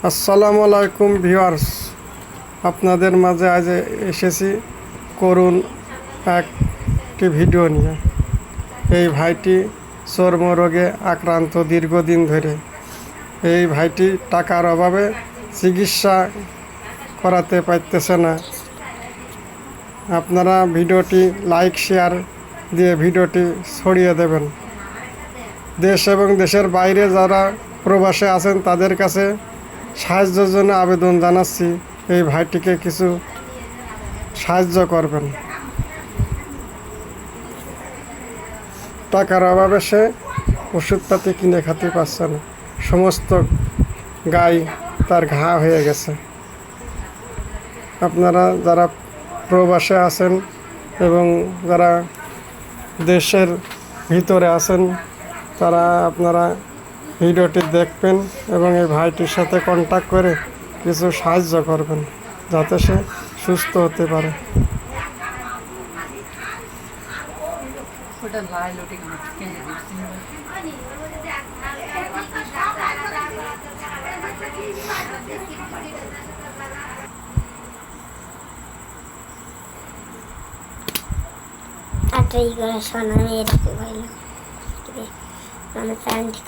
আসসালামু আলাইকুম ভিউয়ার্স, আপনাদের মাঝে আজ এসেছি করুণ একটি ভিডিও নিয়ে। এই ভাইটি চর্মরোগে আক্রান্ত দীর্ঘদিন ধরে। এই ভাইটি টাকার অভাবে চিকিৎসা করাতে পারতেছে না। আপনারা ভিডিওটি লাইক শেয়ার দিয়ে ভিডিওটি ছড়িয়ে দেবেন। দেশ এবং দেশের বাইরে যারা প্রবাসে আছেন তাদের কাছে সাহায্যের জন্য আবেদন জানাচ্ছি, এই ভাইটিকে কিছু সাহায্য করবেন। টাকার অভাবে সে ওষুধপাতি কিনে খেতে পারছে না, সমস্ত গায়ে তার ঘা হয়ে গেছে। আপনারা যারা প্রবাসে আছেন এবং যারা দেশের ভিতরে আছেন তারা আপনারা ভিডিওটি দেখবেন এবং এই ভাইটির সাথে কন্ট্যাক্ট করে কিছু সাহায্য করবেন যাতে সে সুস্থ হতে পারে। Atrás de la zona mira que baila. No me traen de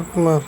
আপনার